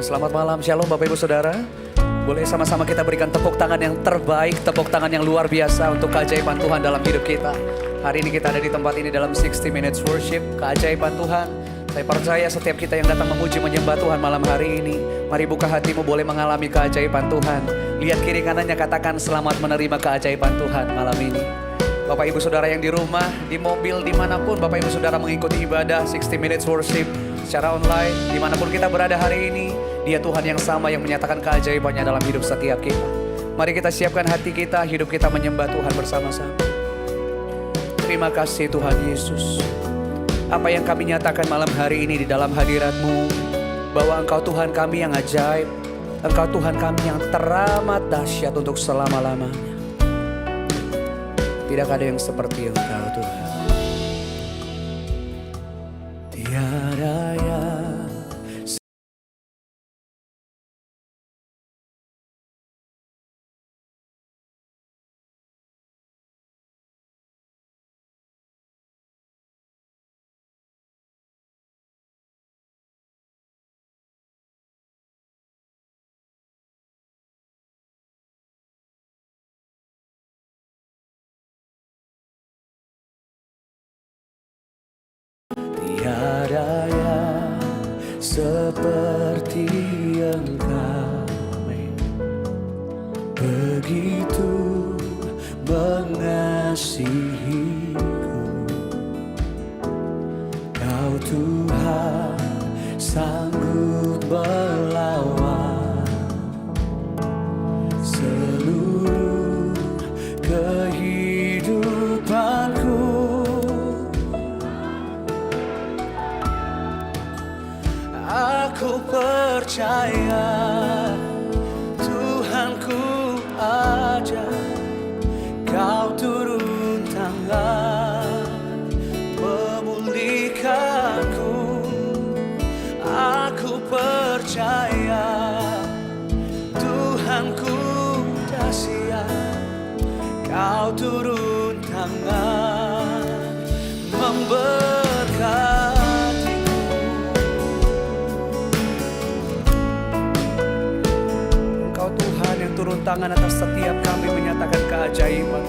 Selamat malam, shalom Bapak Ibu Saudara. Boleh sama-sama kita berikan tepuk tangan yang terbaik, tepuk tangan yang luar biasa untuk keajaiban Tuhan dalam hidup kita. Hari ini kita ada di tempat ini dalam 60 Minutes Worship, keajaiban Tuhan. Saya percaya setiap kita yang datang memuji menyembah Tuhan malam hari ini, mari buka hatimu, boleh mengalami keajaiban Tuhan. Lihat kiri kanannya, katakan selamat menerima keajaiban Tuhan malam ini. Bapak Ibu Saudara yang di rumah, di mobil, dimanapun Bapak Ibu Saudara mengikuti ibadah 60 Minutes Worship secara online, dimanapun kita berada hari ini, Dia Tuhan yang sama yang menyatakan keajaibannya dalam hidup setiap kita. Mari kita siapkan hati kita, hidup kita menyembah Tuhan bersama-sama. Terima kasih Tuhan Yesus. Apa yang kami nyatakan malam hari ini di dalam hadirat-Mu, bahwa Engkau Tuhan kami yang ajaib, Engkau Tuhan kami yang teramat dahsyat untuk selama-lamanya. Tidak ada yang seperti Engkau Tuhan. Tiada yang tiada yang seperti Engkau, begitu mengasihiku. Kau Tuhan sanggup melawan seluruh kehidupanku. Aku percaya Tuhanku ajaib, Kau turun tangan memulihkanku. Aku percaya Tuhanku dahsyat, Kau turun tangan memberkati. Turun tangan atas setiap kami menyatakan keajaiban.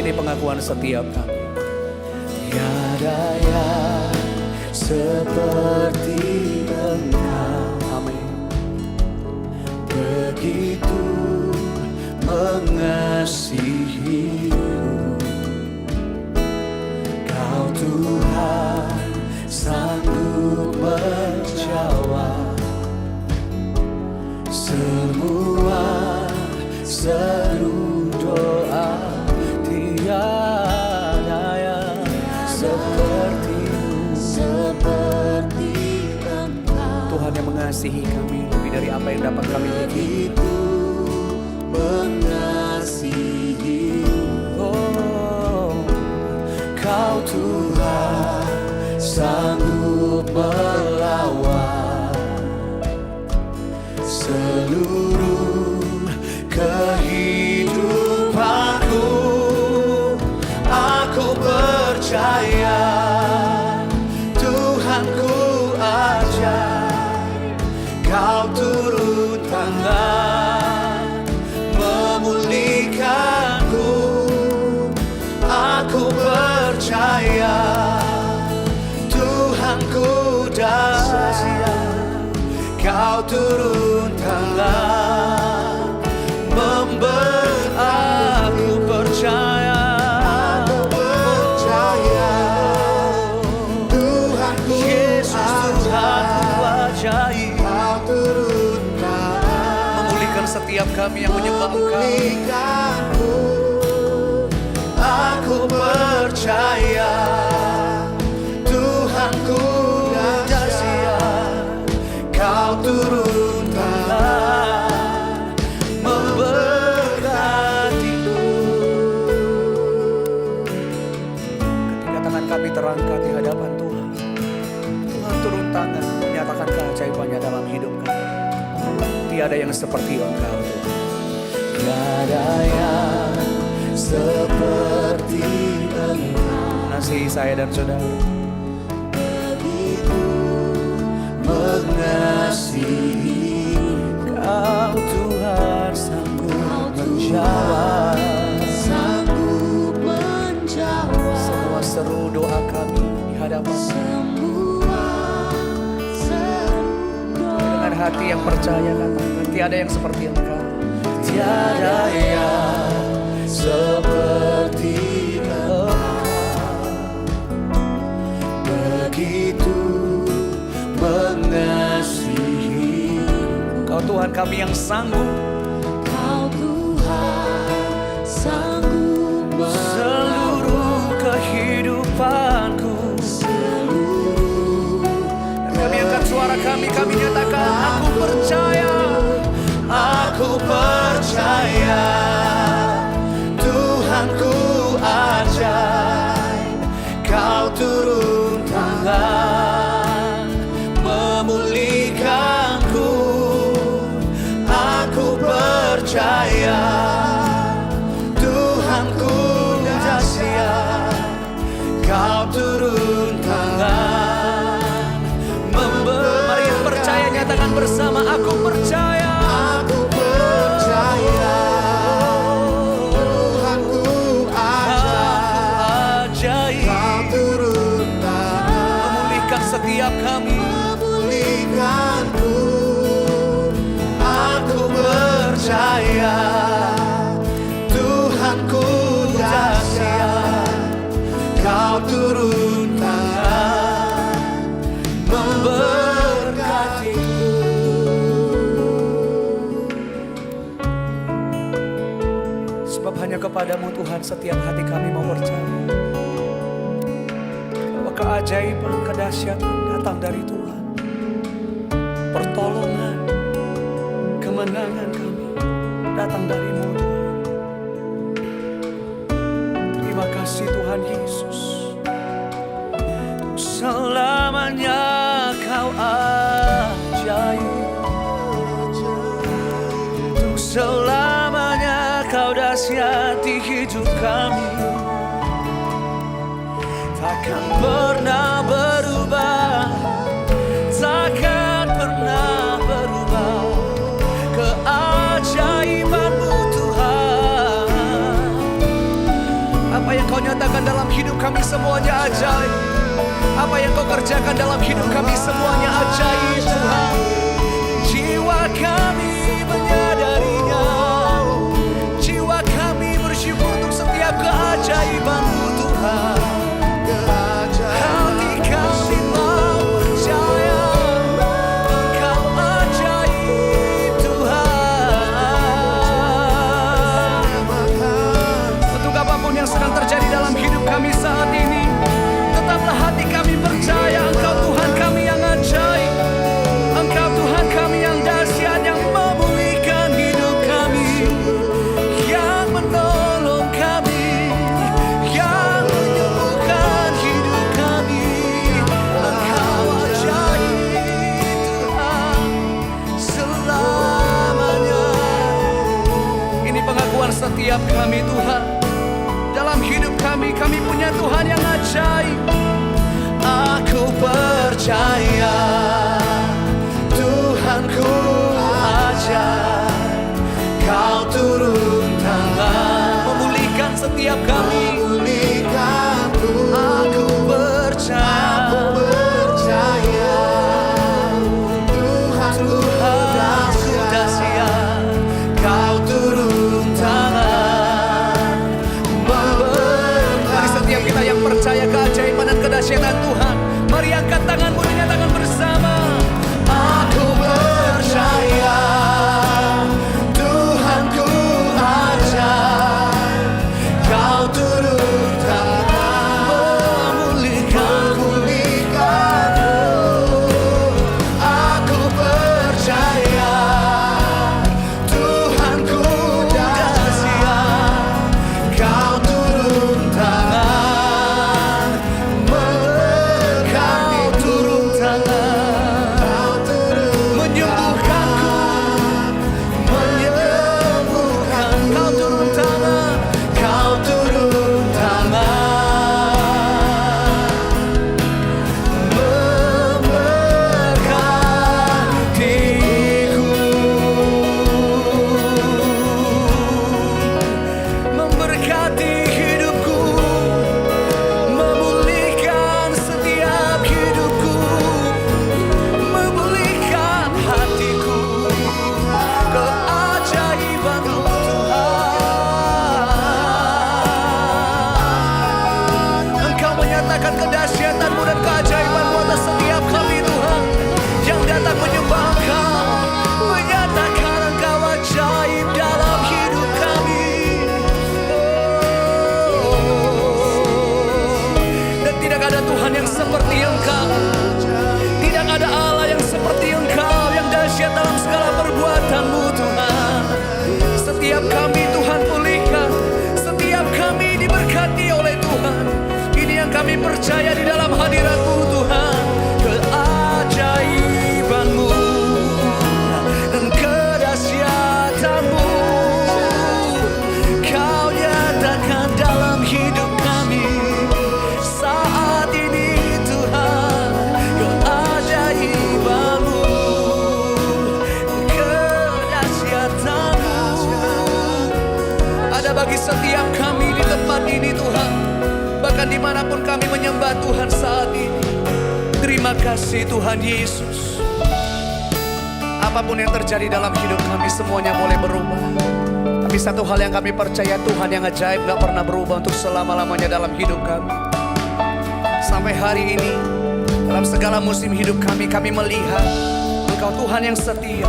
Ini pengakuan setiap kami. Tiada yang seperti Engkau, amin. Begitu mengasihiku. Kau Tuhan sanggup menjawab semua seru doa. Tiada yang seperti Engkau. Tuhan yang mengasihi kami lebih dari apa yang dapat kami begitu mengasihi. Oh, Kau Tuhan sanggup melawan seluruh kehidupanku. Aku percaya Tuhanku ajaib, Kau turun tangan memulihkanku. Aku percaya Tuhanku dahsyat, Kau turun tangan aku percaya. Aku percaya Tuhanku Yesus Tuhanku ajaib, Kau turun tangan memulihkan setiap kami yang menyembah Engkau. Aku percaya Tuhanku dahsyat, Kau turun tangan memberkatiku. Ketika tangan kami terangkat di hadapan Tuhan, Tuhan turun tangan menyatakan keajaibannya dalam hidup kami. Tiada yang seperti Engkau Tuhan. Tiada yang seperti Engkau. Mengasihi saya dan saudara. Begitu mengasihi. doa kami di hadapan dengan hati yang percaya, katakan tiada yang seperti Engkau. Tiada yang seperti Engkau, begitu mengasihi. Engkau Tuhan kami yang sanggup, Kau Tuhan sanggup seluruh kehidupanku. Dan kami angkat suara kami nyatakan, aku percaya, aku percaya, Tuhanku ajaib, Kau turun tangan memulihkanku. Aku percaya, Tuhanku dahsyat, Kau turun tangan mari percaya, nyatakan bersama, aku percaya, Aku percaya, Tuhanku ajaib, Kau turun tangan memulihkan setiap kami. memulihkanku. Aku percaya, Tuhanku dahsyat, Kau turun tangan memberkatiku. Sebab hanya kepadamu Tuhan setiap hati kami mau percaya bahwa keajaiban, kedahsyatan datang dari Tuhan. Pertolongan, kemenangan kami datang darimu Tuhan. Terima kasih Tuhan Yesus. Untuk selamanya Kau ajaib, untuk selamanya Kau dahsyat di hidup kami. Takkan pernah berubah, takkan pernah berubah keajaiban-Mu Tuhan. Apa yang Kau nyatakan dalam hidup kami semuanya ajaib. Apa yang Kau kerjakan dalam hidup kami semuanya ajaib Tuhan. Jiwa kami menyadarinya, jiwa kami bersyukur untuk setiap keajaiban-Mu Tuhan. Hati kami mau percaya, Kau ajaib Tuhan. Untuk apapun yang sedang terjadi dalam hidup kami saat ini, tetaplah hati kami percaya Engkau Tuhan kami yang ajaib, Engkau Tuhan kami yang dahsyat, yang memulihkan hidup kami, yang menolong kami, yang menyembuhkan hidup kami. Engkau ajaib Tuhan selamanya. Ini pengakuan setiap kami Tuhan. Dalam hidup kami punya Tuhan yang ajaib. Aku percaya, Tuhanku ajaib, Kau turun tangan memulihkan setiap kami. Memulihkanku. Aku percaya, Tuhanku dahsyat, Kau turun tangan memberkati. Mari setiap kita yang percaya keajaiban dan kedahsyatan Tuhan, mari angkat tanganmu dan nyatakan percaya di dalam hadirat-Mu Tuhan, keajaiban-Mu dan kedahsyatan-Mu Kau nyatakan dalam hidup kami saat ini Tuhan. Keajaiban-Mu, kedahsyatan-Mu ada bagi setiap kami di tempat ini Tuhan. Bahkan dimanapun kami menyembah Tuhan saat ini. Terima kasih Tuhan Yesus. Apapun yang terjadi dalam hidup kami semuanya boleh berubah. Tapi satu hal yang kami percaya, Tuhan yang ajaib gak pernah berubah untuk selama-lamanya dalam hidup kami. Sampai hari ini dalam segala musim hidup kami melihat Engkau Tuhan yang setia,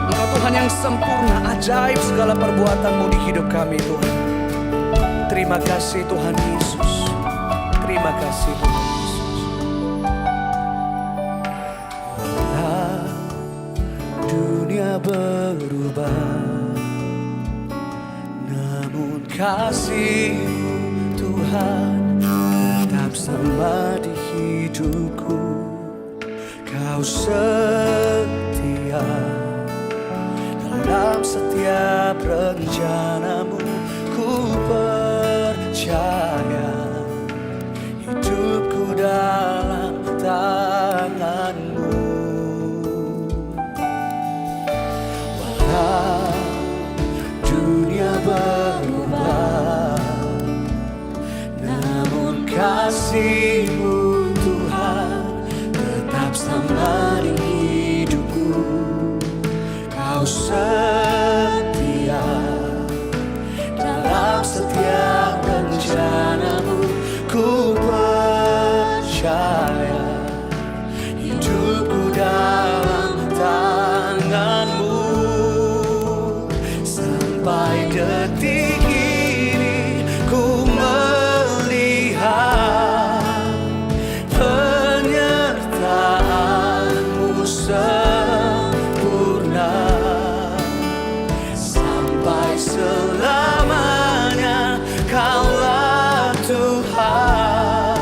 Engkau Tuhan yang sempurna, ajaib segala perbuatan-Mu di hidup kami Tuhan. Terima kasih Tuhan Yesus. Terima kasih Tuhan Yesus. Walau dunia berubah, namun kasih-Mu Tuhan tetap sama di hidupku. Kau setia dalam setiap rencana-Mu. Ku percaya hidupku dalam tangan-Mu. Walau dunia berubah, namun kasih-Mu Tuhan tetap sama di hidupku. Kau setia dalam setiap rencana-Mu. Ku percaya hidupku dalam tangan-Mu. Sampai detik ini ku melihat penyertaan-Mu sempurna. Sampai selamanya Kaulah Tuhan,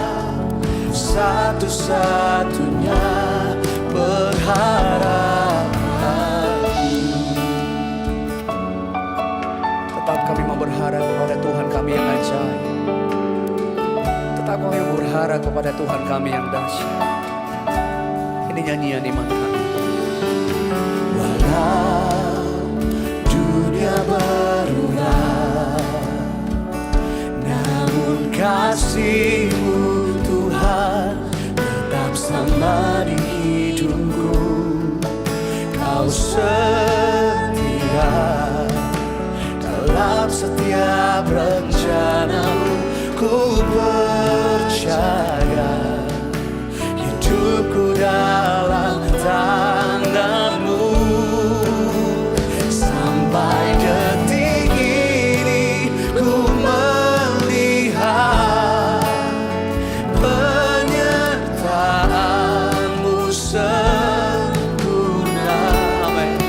satu-satunya berharapanku. Tetap kami mau berharap kepada Tuhan kami yang ajaib. Tetap kami berharap kepada Tuhan kami yang dahsyat. Ini nyanyian iman kami. Walau dunia berubah, namun kasih-Mu Tuhan tetap sama di hidupku. Kau setia dalam setiap rencana-Mu. Ku percaya hidupku dalam tangan-Mu. Sampai detik ini ku melihat penyertaan-Mu sempurna. Amin.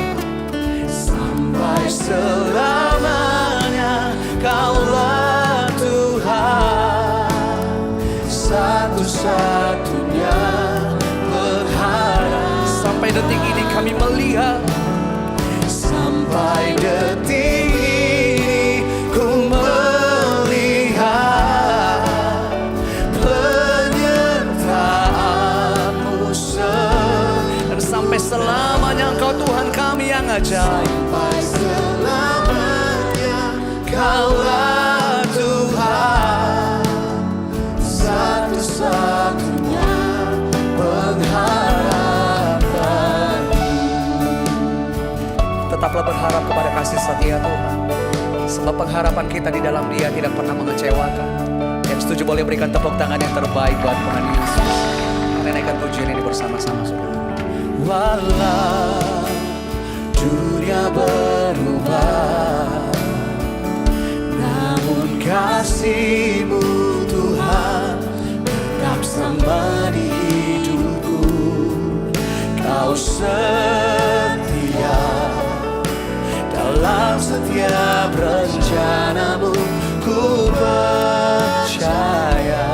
Sampai selamanya Kaulah Tuhan, satu-satunya berharap. Sampai detik ini kami melihat. Sampai detik ini ku melihat penyertaan-Mu dan sampai selamanya Engkau Tuhan kami yang ajaib. Sampai selamanya Kaulah Tuhan, satu-satunya pengharapan. Tetaplah berharap kepada kasih setia Tuhan, sebab pengharapan kita di dalam Dia tidak pernah mengecewakan. Yang setuju boleh berikan tepuk tangan yang terbaik buat Tuhan Yesus. Kita naikkan pujian ini bersama-sama saudara. Walau dunia berubah, namun kasih-Mu Tuhan tetap sama di hidupku. Kau setia dalam setiap rencana-Mu. Ku percaya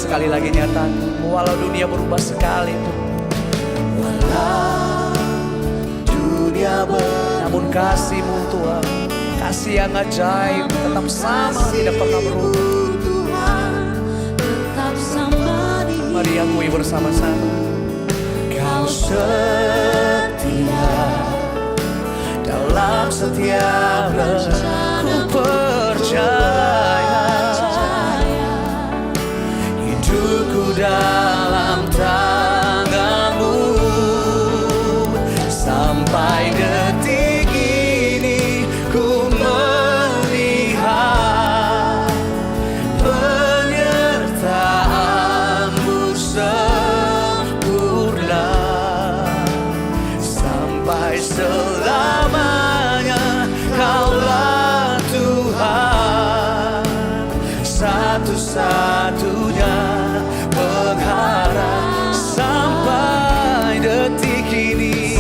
sekali lagi nyatakan, walau dunia berubah sekalipun, Walau dunia namun kasih-Mu Tuhan, kasih yang ajaib tetap sama, tidak pernah berubah. Tuhan tetap sama di Mari akui bersama-sama. Kau setia dalam setiap rencana. Ku percaya hidupku dalam tangan-Mu. Sampai detik ini ku melihat penyertaan-Mu sempurna. Sampai selamanya Kaulah Tuhan, satu-satunya pengharap. Sampai detik ini,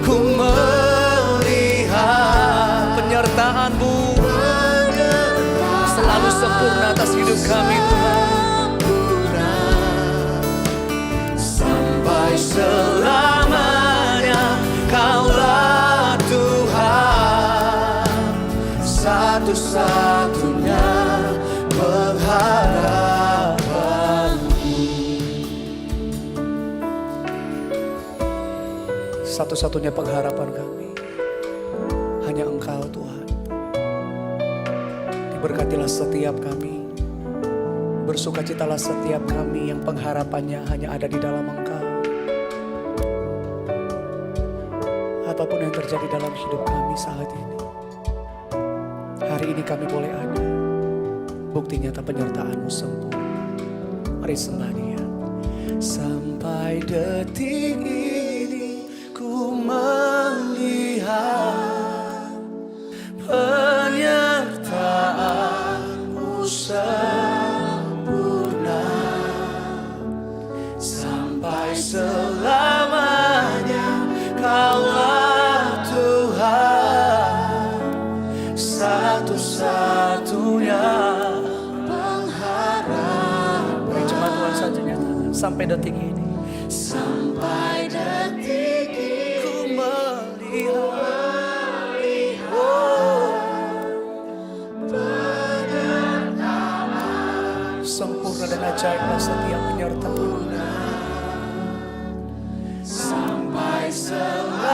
ku melihat Penyertaan-Mu selalu sempurna atas hidup kami Tuhan. sampai selamanya Kaulah Tuhan, satu-satunya pengharapan. Satu-satunya pengharapan kami hanya Engkau Tuhan. Diberkatilah setiap kami, bersukacitalah setiap kami yang pengharapannya hanya ada di dalam Engkau. Apapun yang terjadi dalam hidup kami saat ini, hari ini kami boleh ada bukti nyata penyertaan-Mu sempurna. Mari sembah Dia. Sampai detik ini ku melihat penyertaan-Mu sempurna. Sampai selamanya Kaulah Tuhan, satu-satunya pengharapan. Beri jemaat Tuhan saja nyatakan, sampai detik ini. sampai detik ini Ku melihat sempurna dan ajaiblah setiap penyertaan. sampai selamanya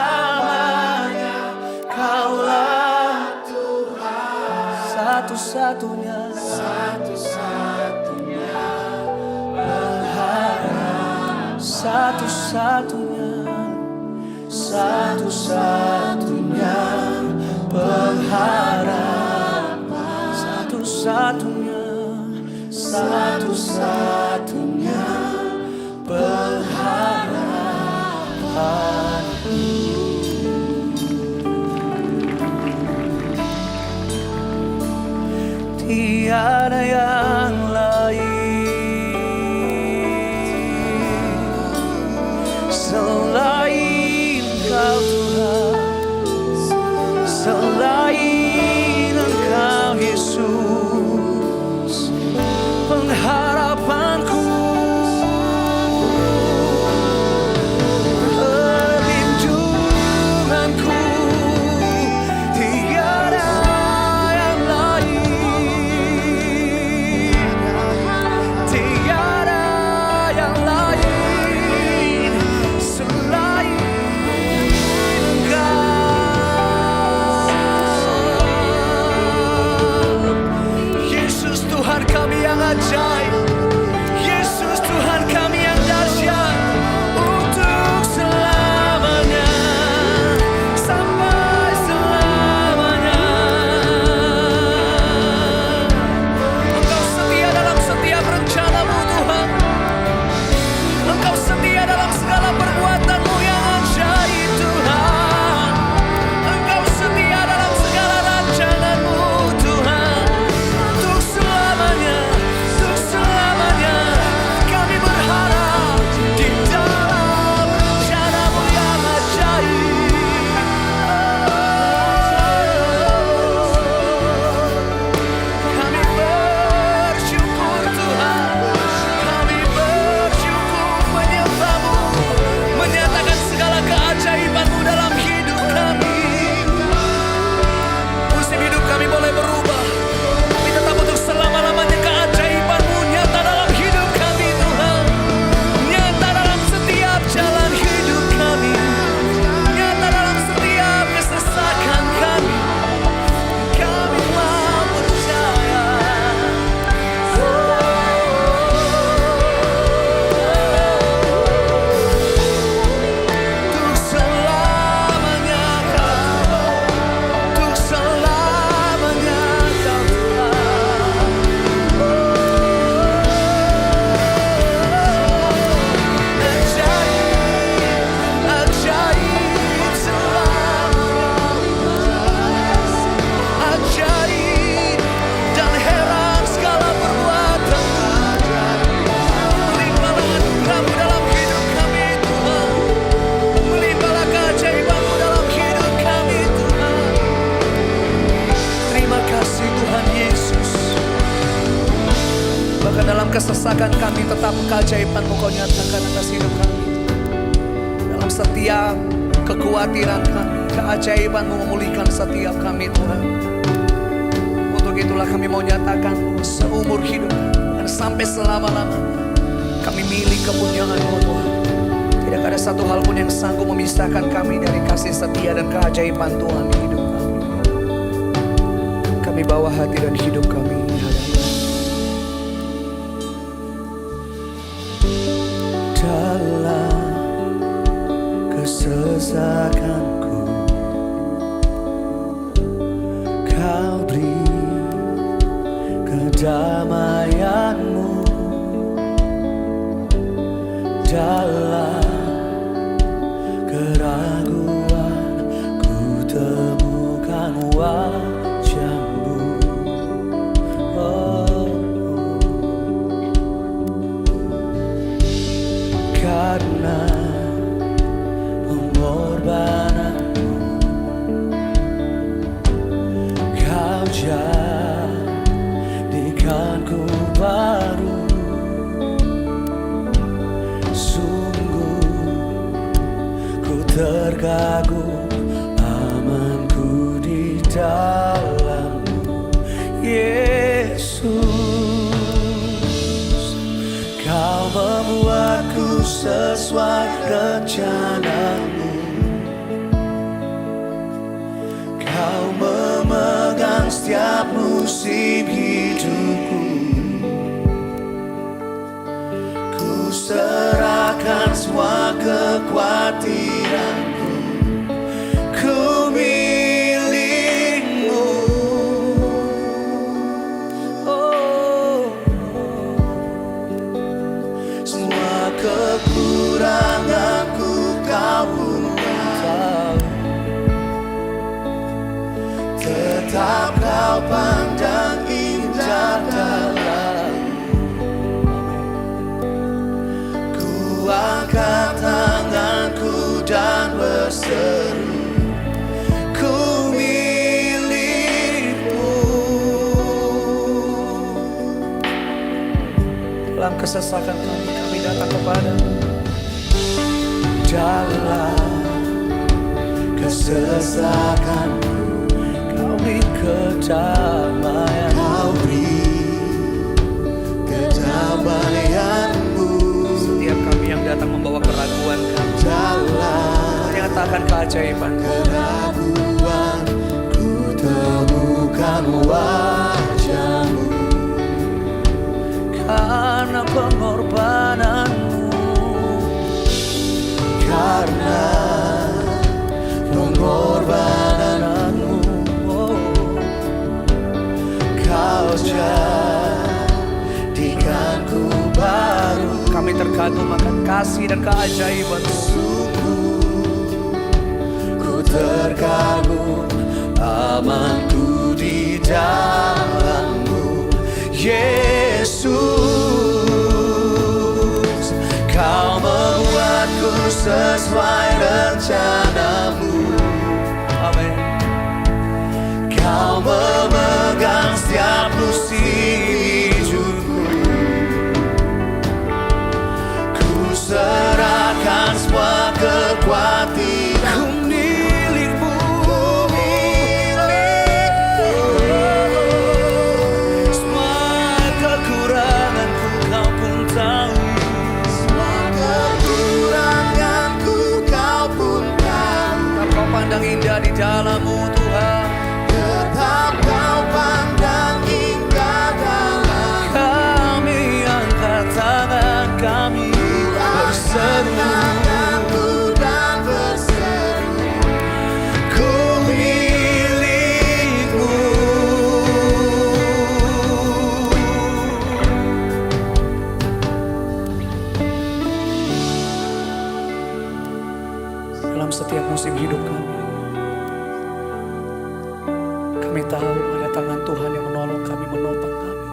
Kaulah Tuhan, Satu-satunya pengharapan. Satu-satunya pengharapan. Satu-satunya pengharapan. Tiada yang lain selain Kau Tuhan, selain Engkau Yesus, pengharapanku, perlindunganku. Tiada yang lain, tiada yang lain selain Engkau. Yesus Tuhan kami yang ajaib, Yesus Tuhan kami yang dahsyat, untuk selamanya, sampai selamanya. Engkau setia dalam setiap rencana-Mu Tuhan, Engkau setia dalam segala perbuatan-Mu yang ajaib Tuhan. Engkau setia dalam segala rancangan-Mu Tuhan, untuk selamanya, untuk selamanya. Bahkan dalam kesesakan kami tetap keajaiban-Mu Kau nyatakan atas hidup kami. Dalam setiap kekhawatiran kami, keajaiban-Mu memulihkan setiap kami Tuhan. Untuk itulah kami mau nyatakan seumur hidup dan sampai selama-lamanya kami milik kepunyaan-Mu Tuhan. Tidak ada satu hal pun yang sanggup memisahkan kami dari kasih setia dan keajaiban Tuhan di hidup kami. Kami bawa hati dan hidup kami di hadapan. Dalam kesesakanku Kau beri kedamaian-Mu. Dalam keraguan ku temukan wajah-Mu. Karena pengorbanan-Mu Kau jadikanku baru. Terkagum amanku di dalam-Mu, Yesus. Kau membuatku sesuai rencana-Mu. Kau memegang setiap musim hidupku. Ku serahkan semua kekhawatiranku, ku milik-Mu. Oh, semua kekuranganku Kau pun tahu. Tetap Kau pandang indah dalam. Angkat tanganku dan berseru, ku milik-Mu. Dalam kesesakan kami datang kepada-Mu. Dalam kesesakanku Kau beri kedamaian. Kau beri kedamaian-Mu. Setiap kami yang datang membawa keraguan kami, nyatakan keajaiban. Keraguan ku temukan wajah-Mu. Karena pengorbanan-Mu, karena pengorbanan-Mu, Kau jadikanku baru. Kami terkagum akan kasih dan keajaiban. Sungguh ku terkagum amanku di dalam-Mu, Yesus. Kau membuatku sesuai rencana-Mu. Amin. Kau memegang setiap musim hidupku. Serahkan semua kekhawatiran, ku milik-Mu, semua kekuranganku Kau pun tahu. Semua kekuranganku Kau pun tahu. Kau pandang indah di dalam-Mu Tuhan. Tetap Kau pandang indah dalam. Kami angkat tangan kami, tanganku dan berseru, ku milik-Mu. Dalam setiap musim hidup kami tahu ada tangan Tuhan yang menolong kami, menopang kami.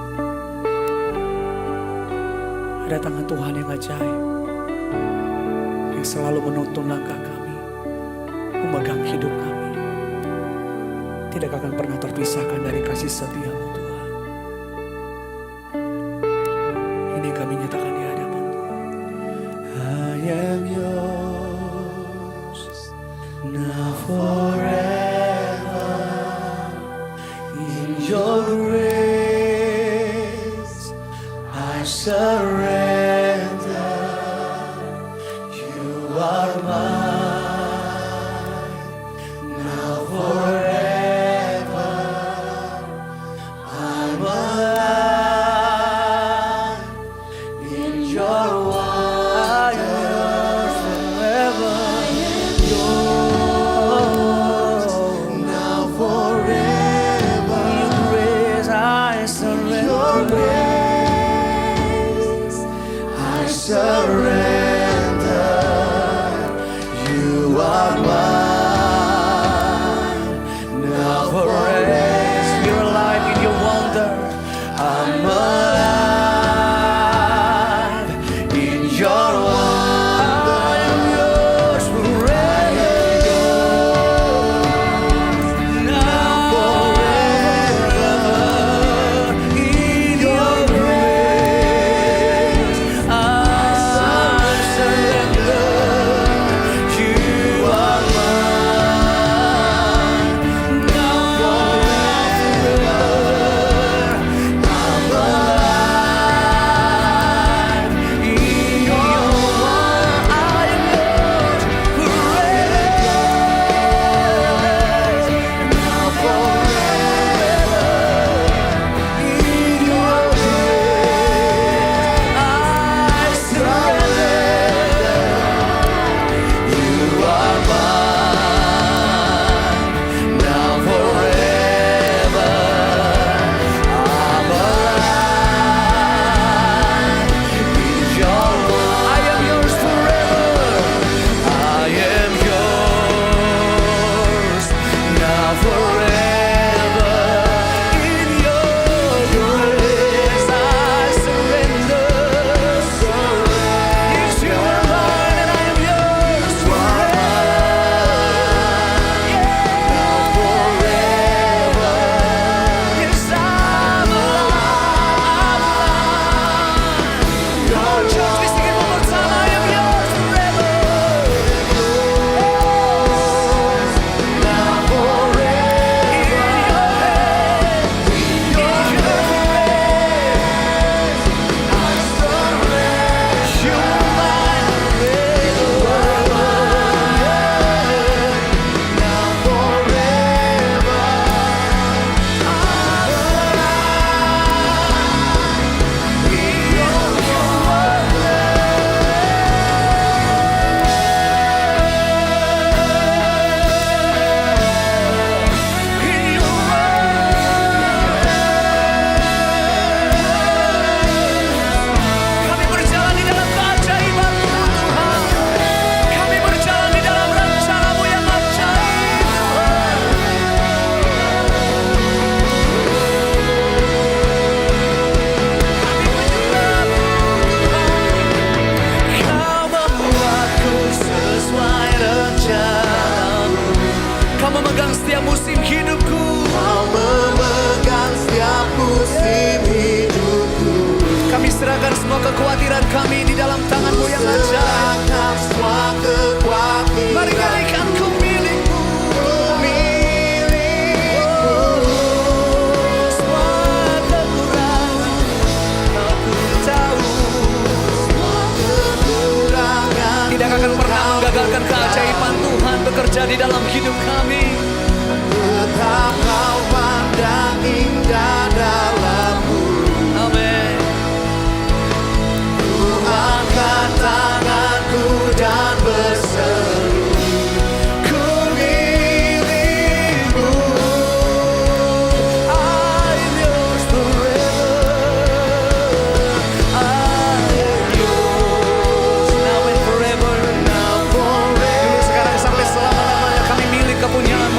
Ada tangan Tuhan yang ajaib, yang selalu menuntun langkah kami, memegang hidup kami. Tidak akan pernah terpisahkan dari kasih setia-Mu Tuhan. ini kami nyatakan di hadapan. I am yours now forever. In your grace I surrender. You are mine now forever. I'm alive in your wonders forever. Yours now forever. In grace I surrender. I surrender. You are mine now forever. You're alive in your wonder. I'm alive in your wonder. I am yours forever. Now forever. In your grace I surrender. You are mine now forever. I'm alive in your wonder. I am yours forever. Now forever. In your grace I surrender. You are mine now forever. I'm alive in your love. I am yours forever. I am yours now forever. In your grace I surrender. Yes, you are mine and I am yours forever. Now forever. Yes, I'm alive. Your church, we sing it one more time. I am yours forever. Now forever. In your hand, in your grace, I surrender. You are mine forever. Now forever. I'm alive in your Kami berjalan di dalam keajaiban-Mu Tuhan. Kami berjalan di dalam rencana-Mu yang ajaib Tuhan. Kami menyembah-Mu Tuhan. Kau membuatku sesuai rencana-Mu. Kau memegang setiap musim hidupku. Kau memegang setiap musim hidupku. Kami serahkan semua kekhawatiran kami di dalam tangan-Mu yang ajaib. Semua kekhawatiran. Mari katakan ku milik-Mu. Semua kekurangan aku tahu. Tidak akan pernah menggagalkan keajaiban Tuhan bekerja di dalam hidup kami. Tetap Kau pandang indah dalam-Mu. Amin. Ku angkat tanganku dan berseru, ku milik-Mu. I'm yours forever. I am yours now and forever. Now forever. Dulu, sekarang, sampai selama-lamanya kami milik kepunyaan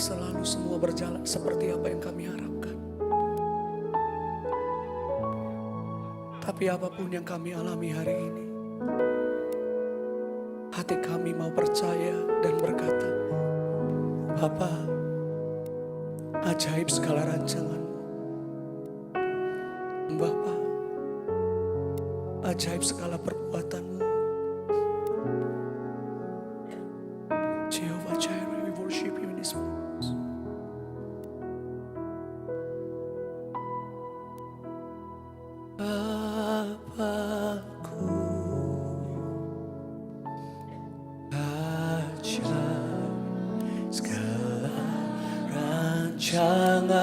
selalu semua berjalan seperti apa yang kami harapkan. Tapi apapun yang kami alami hari ini, hati kami mau percaya dan berkata, Bapa, ajaib segala rancangan-Mu. Bapa, ajaib segala perbuatan-Mu. Jehovah Jireh, we worship You in this place. Bapakku, ajaib segala rancangan-Mu.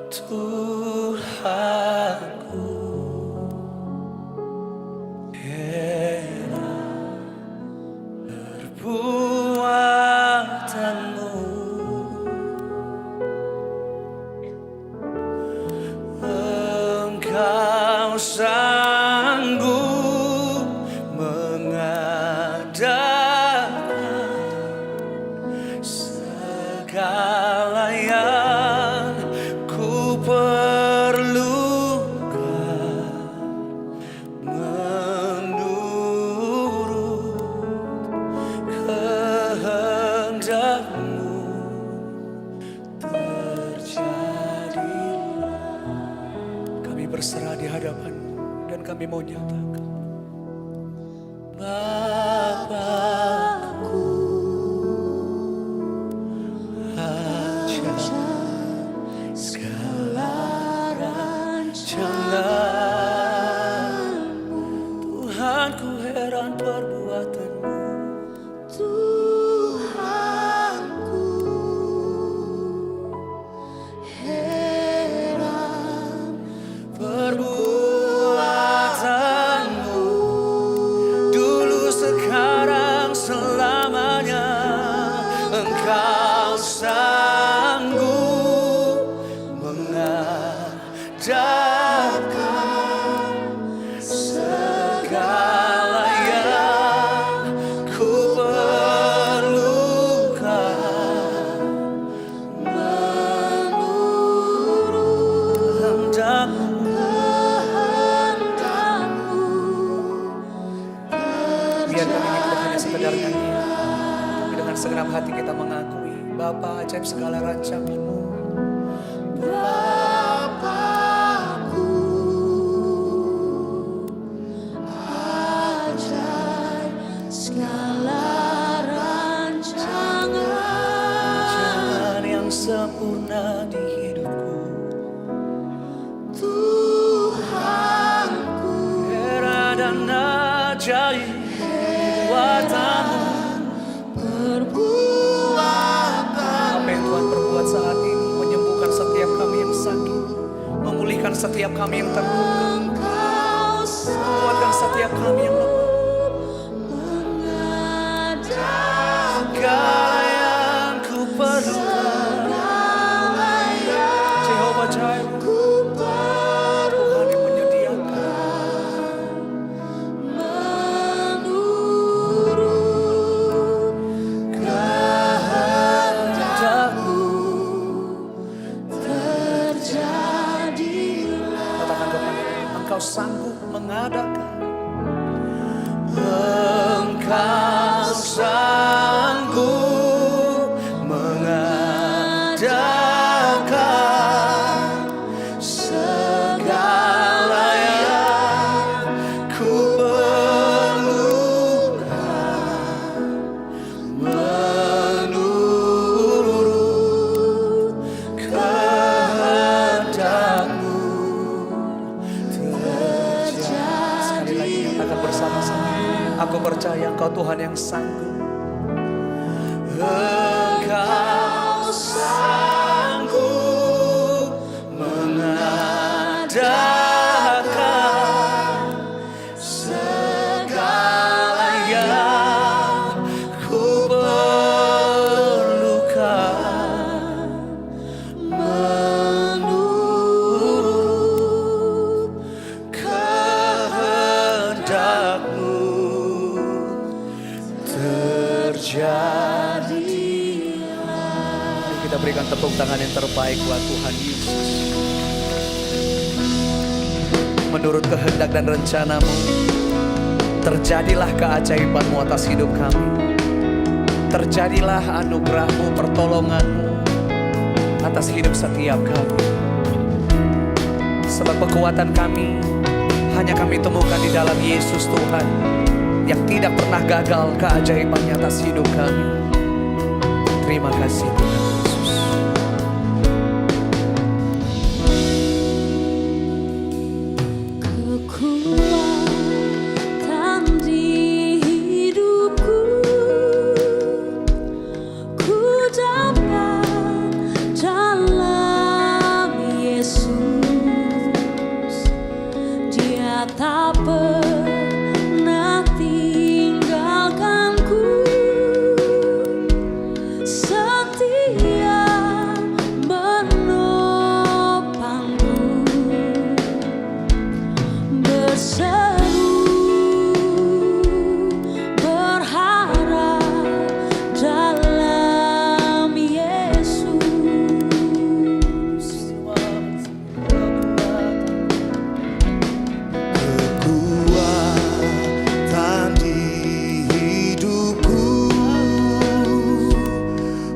Tuhanku, heran perbuatan-Mu. Engkau sanggup mengadakan segala yang ku perlukan, menurut kehendak-Mu terjadilah. Kami berserah di hadapan-Mu dan kami mau nyatakan, Bapakku, ajaib segala rancangan-Mu. Tuhanku, heran perbuatan-Mu. Tuhanku, heran Perbuatan-Mu dulu, sekarang, selamanya. Engkau sanggup mengadakan segala yang ku perlukan, menurut kehendak-Mu. Biar kami tidak hanya sekedar nyanyi, tapi dengan segenap hati kita mengakui, Bapa, ajaib segala rancangan-Mu. Bapakku, ajaib segala rancangan. Jangan yang sempurna di hidupku. Tuhanku, Heran dan ajaib perbuatan-Mu. perbuatan Apa yang Tuhan perbuat saat ini, menyembuhkan setiap kami yang sakit, memulihkan setiap kami yang terluka, Engkau menguatkan setiap kami yang lemah. mengadakan Segala yang ku perlukan, segala yang Jehovah Jireh, ku perlukan. Tuhan yang menyediakan. Menurut kehendak-Mu terjadilah. Katakan kepada Engkau sanggup mengadakan. Engkau sanggup mengadakan segala yang ku perlukan, menurut kehendak-Mu terjadi. Sekali lagi nyatakan bersama-sama, aku percaya Engkau Tuhan yang sanggup. Engkau sanggup mengadakan segala yang ku perlukan, menurut kehendak-Mu Mari kita berikan tepuk tangan yang terbaik buat Tuhan Yesus. Menurut kehendak dan rencana-Mu, terjadilah keajaiban-Mu atas hidup kami. Terjadilah anugerah-Mu, pertolongan-Mu atas hidup setiap kami. Sebab kekuatan kami hanya kami temukan di dalam Yesus Tuhan, yang tidak pernah gagal keajaibannya atas hidup kami. Terima kasih Tuhan Yesus. Kekuatan di hidupku, ku dapat dalam Yesus. Dia tak pernah tinggalkanku, setia menopangku, berseru berharap dalam Yesus. Kekuatan di hidupku,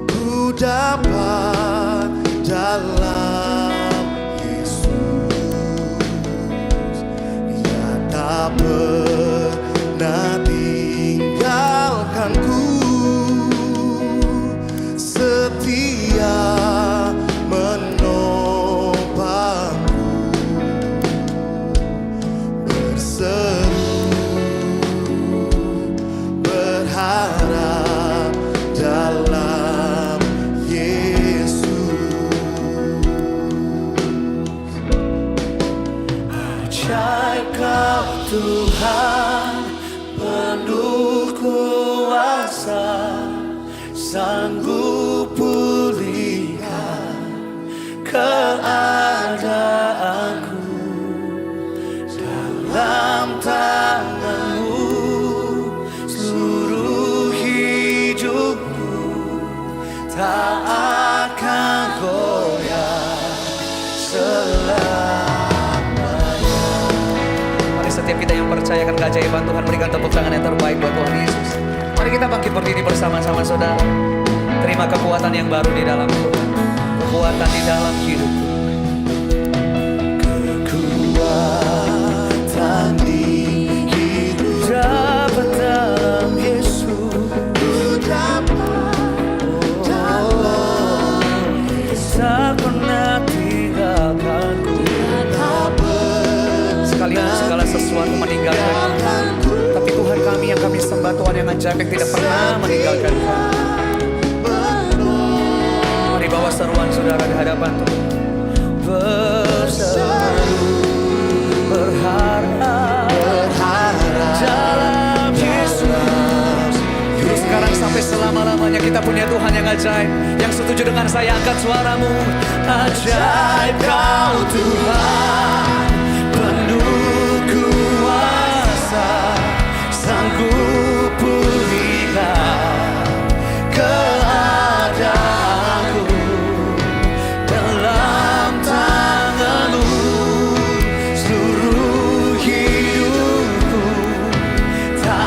ku dapat dalam Yesus. Dia tak pernah tinggalkanku, setia menopangku, berseru berharap dalam Yesus. Ajaib Kau Tuhan, penuh kuasa, sanggup pulihkan keadaanku. Dalam tangan-Mu seluruh hidupku tak akan goyah selamanya. Mari setiap kita yang percayakan keajaiban Tuhan, berikan tepuk tangan yang terbaik buat Tuhan Yesus. Mari kita bangkit berdiri bersama-sama saudara. Terima kekuatan yang baru di dalam Tuhan, kekuatan di dalam hidup. Kekuatan di hidup dapat dalam Yesus. Ku dapat dalam Yesus. Tak pernah tinggalkanku. Sekalipun segala sesuatu meninggalkanku, tapi Tuhan kami yang kami sembah, Tuhan yang ajaib, yang tidak pernah meninggalkan kami. Mari bawa seruan saudara di hadapan Tuhan. Berseru berharap dalam Yesus. Terus sekarang sampai selama-lamanya kita punya Tuhan yang ajaib. Yang setuju dengan saya, angkat suaramu. Ajaib Kau Tuhan, penuh kuasa, sanggup pulihkan keadaanku. Dalam tangan-Mu seluruh hidupku tak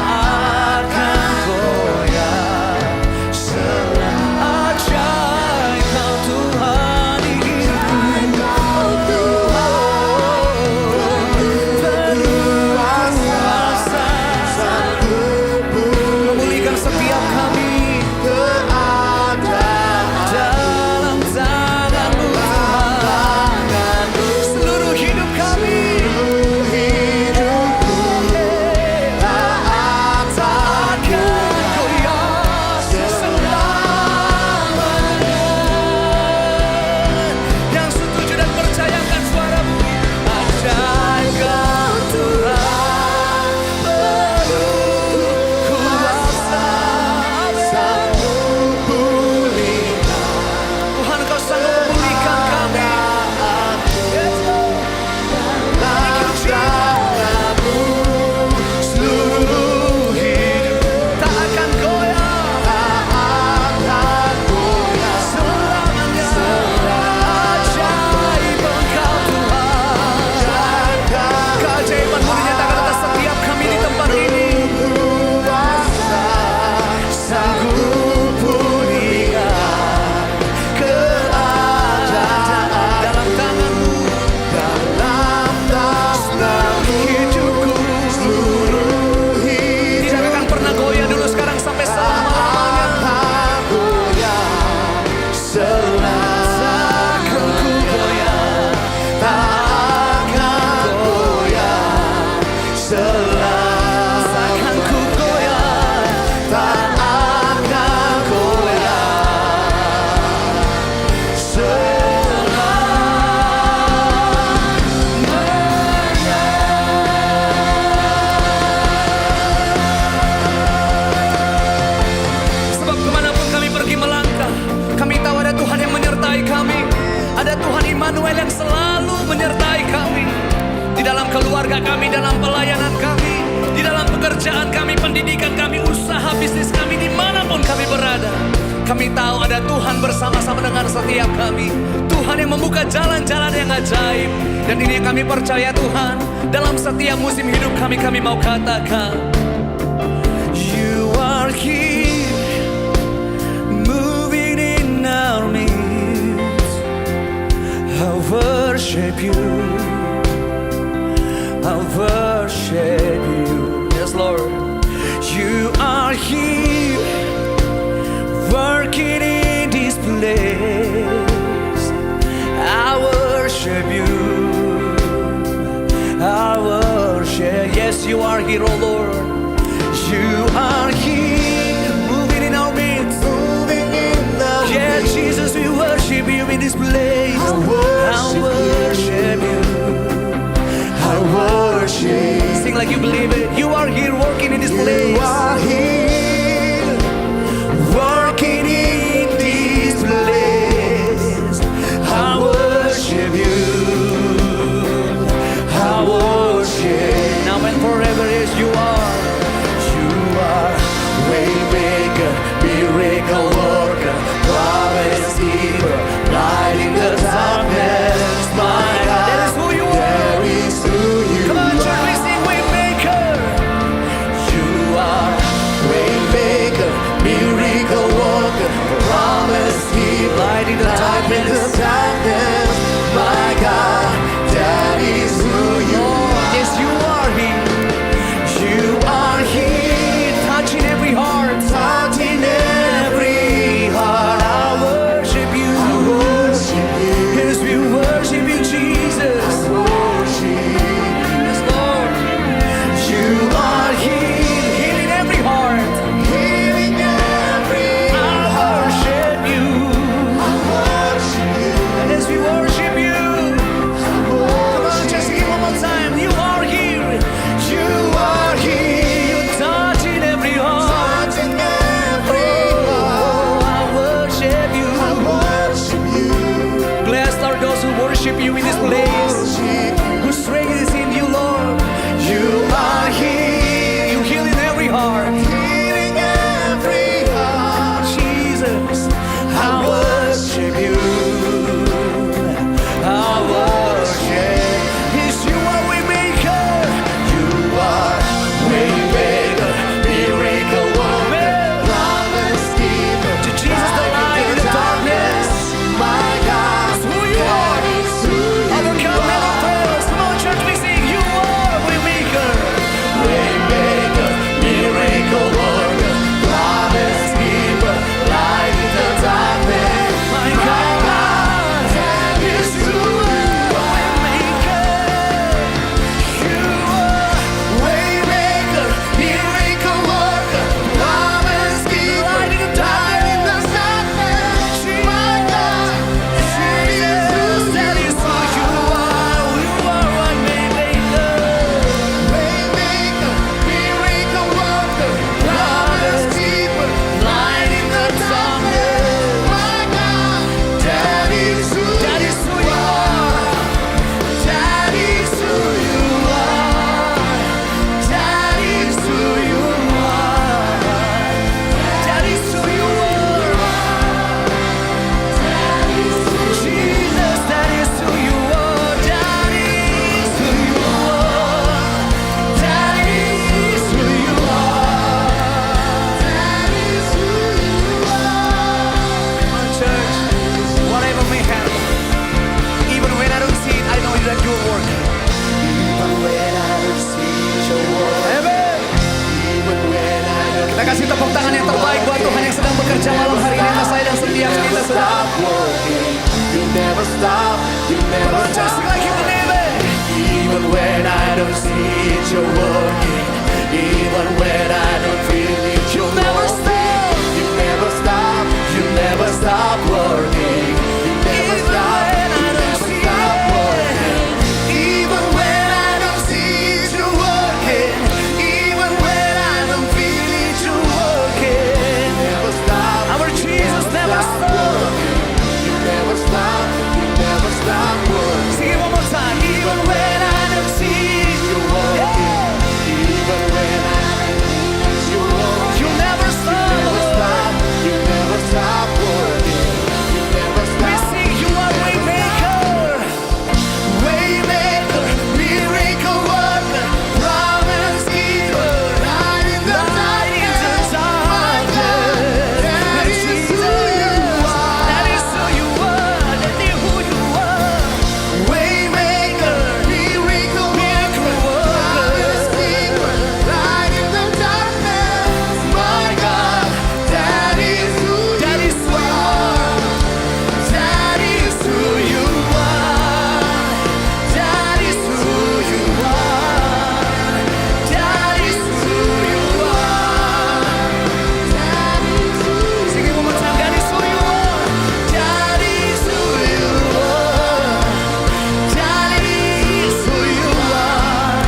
akan goyah selamanya. Ajaib Kau Tuhan di hidupku. lelah. Takkan ku goyah, tak akan goyah. Sebab kemanapun kami pergi melangkah, kami tahu ada Tuhan yang menyertai kami. Ada Tuhan Immanuel yang selalu menyertai kami. Di dalam keluarga kami, dalam pelayanan kami, di dalam pekerjaan kami, pendidikan kami, usaha bisnis kami, dimanapun kami berada. Kami tahu ada Tuhan bersama-sama dengan setiap kami. Tuhan yang membuka jalan-jalan yang ajaib. Dan ini yang kami percaya Tuhan. Dalam setiap musim hidup kami, kami mau katakan, You are here, moving in our midst. I worship you, I worship you. Yes, Lord. You are here, working in this place. I worship you, I worship. Yes, you are here, oh Lord. You are here, moving in our midst. Yeah, Jesus, we worship you in this place. I worship you, I worship. Sing like you believe it. You are here working in this place. You are here working in this place. I worship you, I worship. Now and forever is you are. You are waymaker, miracle worker, promise keeper, light in the darkness. My God, that is who you are. That is who you are. Come on, church, we sing waymaker. You are waymaker, miracle worker, promise keeper, light in the darkness. My God, that is who you are. Yes, you are here. You are here, touching every heart, touching every heart. I worship you, I worship you. Yes, we worship you, Jesus. I worship you. Yes, Lord. You are here, healing every heart, healing every heart. I worship you, I worship you. Yes, we worship you. Come on, just sing it one more time. You are here, you are here. You're touching every heart, touching every heart. I worship you, I worship you. Blessed are those who worship you in this place, whose strength is in you, Lord. You are here, you healing every heart, healing every heart. Jesus, I worship you, I worship. Yes, you are waymaker, you are waymaker, miracle worker, promise keeper. To Jesus, the light in the darkness. My God, that's who you are. Overcome every foes. Come on, church, we sing. You are waymaker, waymaker, miracle worker, promise keeper, light in the darkness. My God, that is who you are. Waymaker, you are waymaker, miracle worker, promise keeper, light in the darkness. My God, that is who you are. You are waymaker, waymaker, miracle worker, promise keeper, light in the darkness. My God, that is who you are. That is who you are. That is who you are. That is who you are. Jesus, that is who you are. That is who you are. That is who you are. That is who you are. Come on, church. Whatever may happen, even when I don't see it, I know that you're working. Even when I don't see it, you're working. Amen. Even when I don't. Kita kasih tepuk tangan yang terbaik buat Tuhan yang sedang bekerja malam hari ini atas saya dan setiap kita sedang. You never stop, you never stop. Just like you believe it. Even when I don't see it, you're working. Even when I don't feel it, you'll never stop. You never stop. You never stop working. You never stop. You never stop working. Even when I don't see it, you're working. Even when I don't feel it, you're working. You never stop. Our Jesus never stops. You never stop. You never stop working. Sing it one more time. Even when I don't see it, you're working. Even when I don't feel it, you're working. You never stop. You never stop. You never stop working. You never stop. We sing, you are Waymaker. Waymaker, miracle worker, promise keeper, light in the darkness. My God, that is who you are. That is who you are. That is who you are. Waymaker, miracle worker, promise keeper, light in the darkness. My God, that is who you are. That is who you are. That is who you are. That is who you are. Sing it one more time. That is who you are. That is who you are. That is who you are.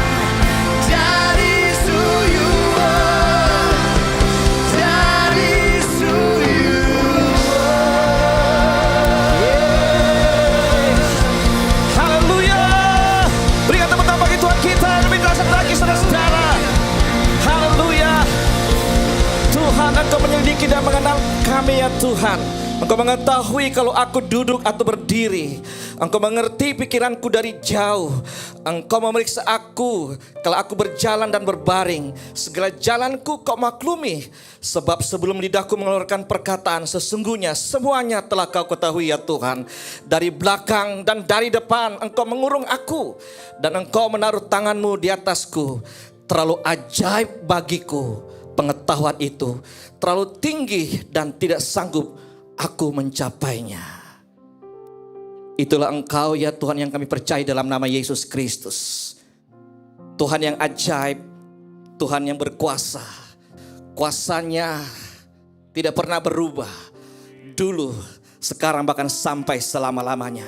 That is who you are. That is who you are. Haleluya. Berikan tepuk tangan bagi Tuhan kita. Lebih keras lagi saudara-saudara. Haleluya. Tuhan, Engkau menyelidiki dan mengenal kami ya Tuhan. Engkau mengetahui kalau aku duduk atau berdiri. Engkau mengerti pikiranku dari jauh. Engkau memeriksa aku kalau aku berjalan dan berbaring. Segala jalanku Kau maklumi. Sebab sebelum lidahku mengeluarkan perkataan, sesungguhnya semuanya telah Kau ketahui ya Tuhan. Dari belakang dan dari depan Engkau mengurung aku. Dan Engkau menaruh tangan-Mu di atasku. Terlalu ajaib bagiku pengetahuan itu. Terlalu tinggi dan tidak sanggup aku mencapainya. Itulah Engkau ya Tuhan yang kami percaya dalam nama Yesus Kristus. Tuhan yang ajaib, Tuhan yang berkuasa. Kuasanya tidak pernah berubah. Dulu, sekarang bahkan sampai selama-lamanya.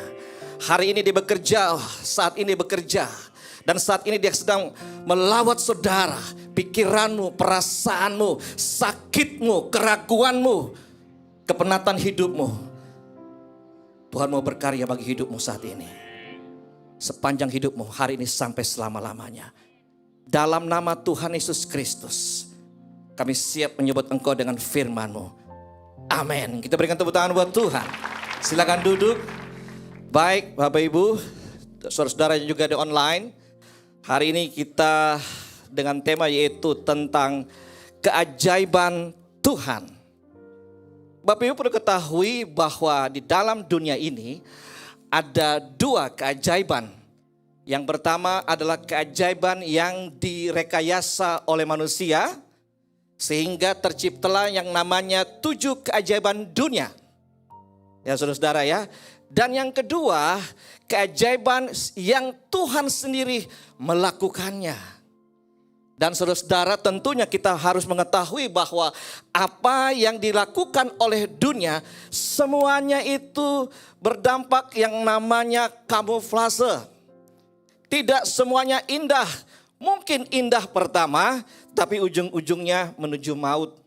Hari ini Dia bekerja, saat ini bekerja. Dan saat ini Dia sedang melawat saudara. Pikiranmu, perasaanmu, sakitmu, keraguanmu, kepenatan hidupmu. Tuhan mau berkarya bagi hidupmu saat ini. Sepanjang hidupmu hari ini sampai selama-lamanya. Dalam nama Tuhan Yesus Kristus, kami siap menyebut Engkau dengan firman-Mu. Amin. Kita berikan tepuk tangan buat Tuhan. Silakan duduk. Baik Bapak Ibu, saudara-saudara juga di online. Hari ini kita dengan tema yaitu tentang keajaiban Tuhan. Bapak Ibu perlu ketahui bahwa di dalam dunia ini ada dua keajaiban. Yang pertama adalah keajaiban yang direkayasa oleh manusia, sehingga terciptalah yang namanya 7 keajaiban dunia. Ya saudara-saudara ya. Dan yang kedua, keajaiban yang Tuhan sendiri melakukannya. Dan saudara-saudara, tentunya kita harus mengetahui bahwa apa yang dilakukan oleh dunia, semuanya itu berdampak yang namanya kamuflase. Tidak semuanya indah. Mungkin indah pertama, tapi ujung-ujungnya menuju maut.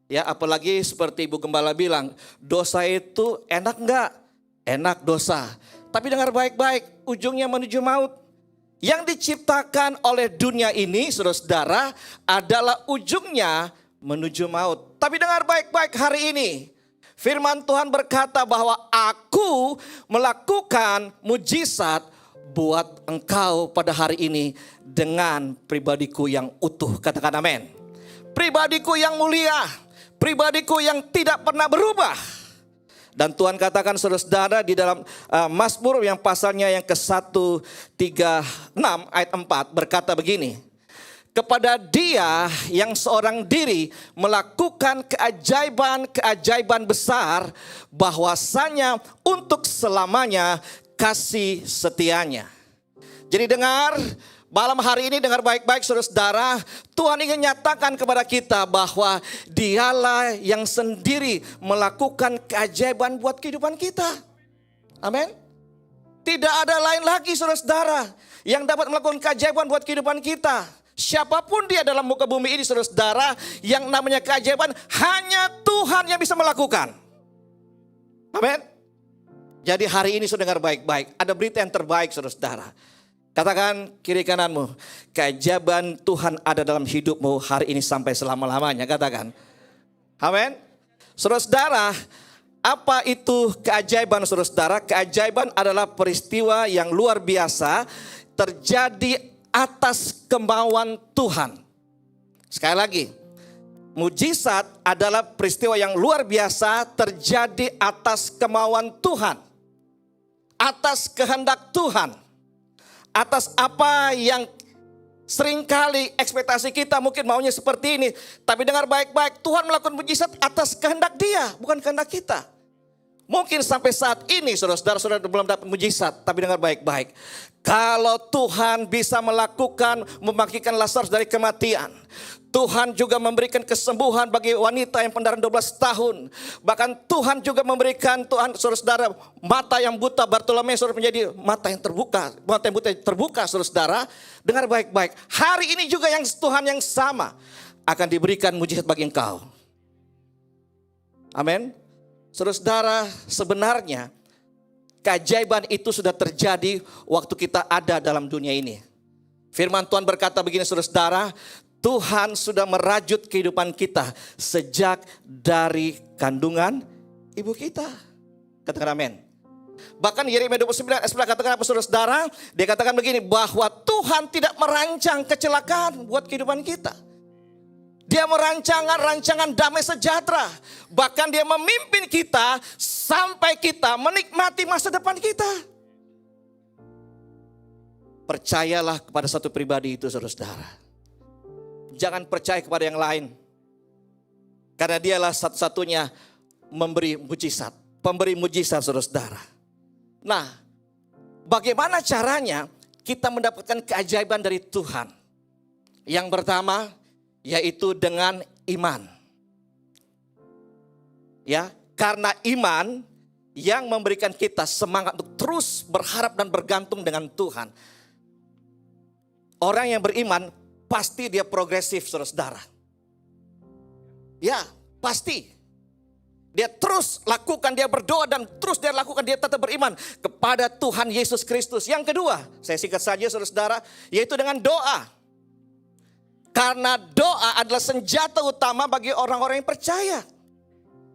Ya, apalagi seperti Ibu Gembala bilang, dosa itu enak enggak? Enak dosa. Tapi dengar baik-baik, ujungnya menuju maut. Yang diciptakan oleh dunia ini, saudara-saudara, adalah ujungnya menuju maut. Tapi dengar baik-baik hari ini. Firman Tuhan berkata bahwa aku melakukan mujizat buat engkau pada hari ini dengan pribadiku yang utuh. Katakan amin. Pribadiku yang mulia, pribadiku yang tidak pernah berubah. Dan Tuhan katakan saudara-saudara di dalam Mazmur yang pasalnya yang ke-136 ayat 4 berkata begini. Kepada Dia yang seorang diri melakukan keajaiban-keajaiban besar, bahwasanya untuk selamanya kasih setianya. Jadi dengar, malam hari ini dengar baik-baik saudara-saudara. Tuhan ingin nyatakan kepada kita bahwa Dialah yang sendiri melakukan keajaiban buat kehidupan kita. Amin. Tidak ada lain lagi saudara-saudara yang dapat melakukan keajaiban buat kehidupan kita. Siapapun dia dalam muka bumi ini saudara-saudara, yang namanya keajaiban hanya Tuhan yang bisa melakukan. Amin. Jadi hari ini saudara dengar baik-baik. Ada berita yang terbaik saudara-saudara. Katakan kiri kananmu, keajaiban Tuhan ada dalam hidupmu hari ini sampai selama-lamanya. Katakan. Amin. Saudara-saudara, apa itu keajaiban saudara-saudara? Keajaiban adalah peristiwa yang luar biasa terjadi atas kemauan Tuhan. Sekali lagi, mujizat adalah peristiwa yang luar biasa terjadi atas kemauan Tuhan. Atas kehendak Tuhan. Atas apa yang seringkali ekspektasi kita mungkin maunya seperti ini. Tapi dengar baik-baik, Tuhan melakukan mujizat atas kehendak Dia, bukan kehendak kita. Mungkin sampai saat ini saudara-saudara belum dapat mujizat, tapi dengar baik-baik. Kalau Tuhan bisa melakukan, membangkitkan Lazarus dari kematian. Tuhan juga memberikan kesembuhan bagi wanita yang pendarahan 12 tahun. Bahkan Tuhan juga memberikan saudara-saudara mata yang buta Bartolomeus menjadi mata yang terbuka. Mata yang buta terbuka saudara-saudara. Dengar baik-baik. Hari ini juga yang Tuhan yang sama akan diberikan mujizat bagi engkau. Amin. Saudara-saudara, sebenarnya keajaiban itu sudah terjadi waktu kita ada dalam dunia ini. Firman Tuhan berkata begini saudara-saudara, Tuhan sudah merajut kehidupan kita sejak dari kandungan ibu kita. Katakan amin. Bahkan Yeremia 29 ayat 11 katakan apa saudara-saudara? Dia katakan begini, bahwa Tuhan tidak merancang kecelakaan buat kehidupan kita. Dia merancang rancangan damai sejahtera. Bahkan dia memimpin kita sampai kita menikmati masa depan kita. Percayalah kepada satu pribadi itu saudara-saudara. Jangan percaya kepada yang lain. Karena dialah satu-satunya memberi mujizat. Pemberi mujizat saudara-saudara. Nah, bagaimana caranya kita mendapatkan keajaiban dari Tuhan? Yang pertama, yaitu dengan iman. Ya, karena iman yang memberikan kita semangat untuk terus berharap dan bergantung dengan Tuhan. Orang yang beriman pasti dia progresif saudara-saudara. Ya, pasti. Dia terus lakukan, dia berdoa dan terus dia lakukan, dia tetap beriman kepada Tuhan Yesus Kristus. Yang kedua, saya singkat saja saudara-saudara, yaitu dengan doa. Karena doa adalah senjata utama bagi orang-orang yang percaya.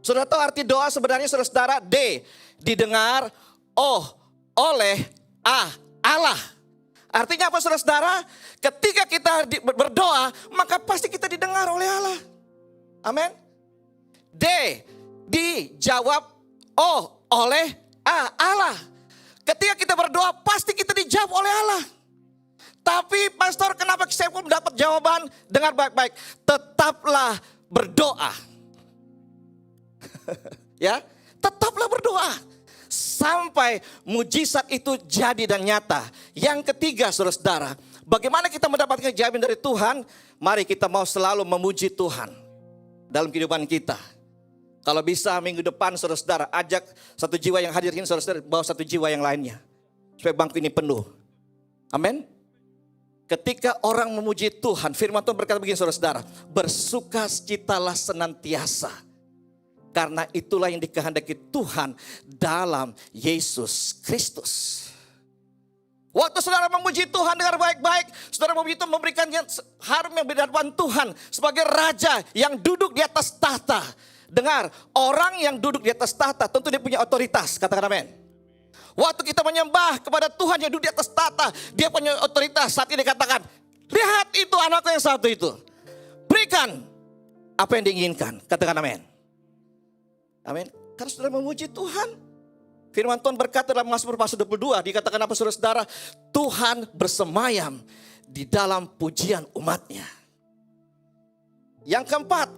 Saudara tahu arti doa sebenarnya saudara-saudara? D, didengar oleh Allah. Artinya apa saudara-saudara? Ketika kita berdoa, maka pasti kita didengar oleh Allah. Amin. D, dijawab oleh Allah. Ketika kita berdoa, pasti kita dijawab oleh Allah. Tapi pastor, kenapa saya belum dapat jawaban? Dengar baik-baik, tetaplah berdoa. Ya, tetaplah berdoa sampai mujizat itu jadi dan nyata. Yang ketiga saudara-saudara, bagaimana kita mendapatkan keajaiban dari Tuhan? Mari kita mau selalu memuji Tuhan dalam kehidupan kita. Kalau bisa minggu depan saudara-saudara, ajak satu jiwa yang hadir ini saudara-saudara, bawa satu jiwa yang lainnya. Supaya bangku ini penuh. Amin. Ketika orang memuji Tuhan, firman Tuhan berkata begini saudara-saudara, bersukacitalah senantiasa. Karena itulah yang dikehendaki Tuhan dalam Yesus Kristus. Waktu saudara memuji Tuhan dengan baik-baik, saudara memuji Tuhan memberikan harum yang di hadapan Tuhan sebagai raja yang duduk di atas tahta. Dengar, orang yang duduk di atas tahta tentu dia punya otoritas, katakan amin. Waktu kita menyembah kepada Tuhan yang duduk di atas tahta, dia punya otoritas. Saat ini dikatakan, lihat itu anakku yang satu itu. Berikan apa yang diinginkan. Katakan amin. Amin. Karena saudara memuji Tuhan. Firman Tuhan berkata dalam Mazmur pasal 22, dikatakan apa saudara-saudara? Tuhan bersemayam di dalam pujian umatnya. Yang keempat,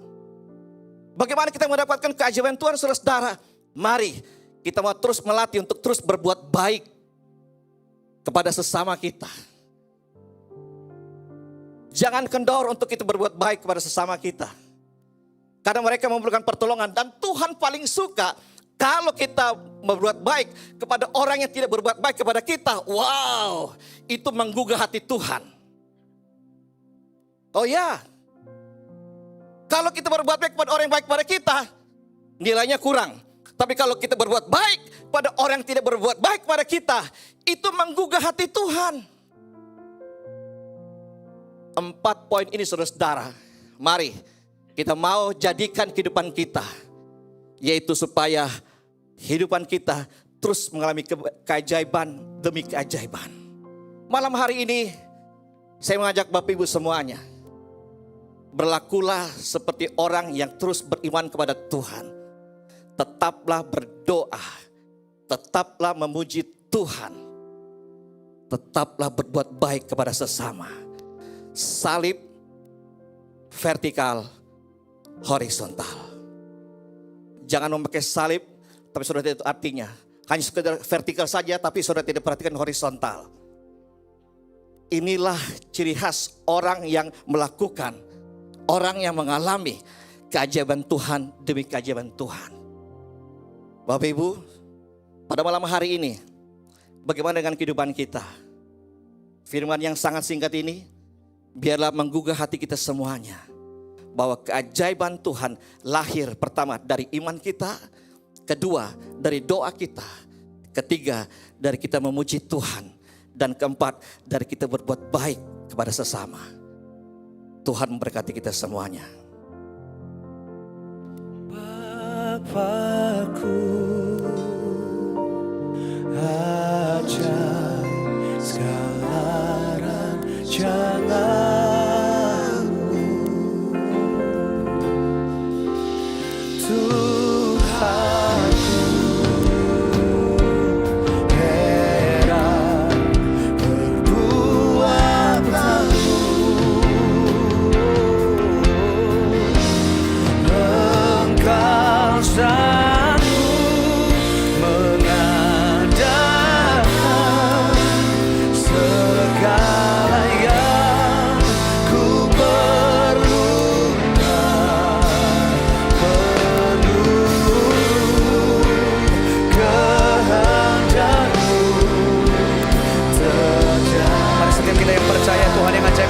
bagaimana kita mendapatkan keajaiban Tuhan saudara-saudara? Mari kita mau terus melatih untuk terus berbuat baik. kepada sesama kita. Jangan kendor untuk kita berbuat baik kepada sesama kita. Karena mereka memerlukan pertolongan. Dan Tuhan paling suka kalau kita berbuat baik kepada orang yang tidak berbuat baik kepada kita. Wow, itu menggugah hati Tuhan. Oh ya, kalau kita berbuat baik kepada orang yang baik kepada kita, nilainya kurang. Tapi kalau kita berbuat baik pada orang yang tidak berbuat baik kepada kita, itu menggugah hati Tuhan. 4 poin ini saudara-saudara, mari kita mau jadikan kehidupan kita, yaitu supaya kehidupan kita terus mengalami keajaiban demi keajaiban. Malam hari ini saya mengajak Bapak Ibu semuanya, berlakulah seperti orang yang terus beriman kepada Tuhan. Tetaplah berdoa, tetaplah memuji Tuhan, tetaplah berbuat baik kepada sesama. Salib vertikal, horizontal. Jangan memakai salib tapi saudara tidak artinya. Hanya sekedar vertikal saja tapi saudara tidak perhatikan horizontal. Inilah ciri khas orang yang melakukan, orang yang mengalami keajaiban Tuhan demi keajaiban Tuhan. Bapak Ibu, pada malam hari ini bagaimana dengan kehidupan kita? Firman yang sangat singkat ini biarlah menggugah hati kita semuanya, bahwa keajaiban Tuhan lahir pertama dari iman kita, kedua dari doa kita, ketiga dari kita memuji Tuhan, dan keempat dari kita berbuat baik kepada sesama. Tuhan memberkati kita semuanya. Bapakku, ajaib segala rancangan.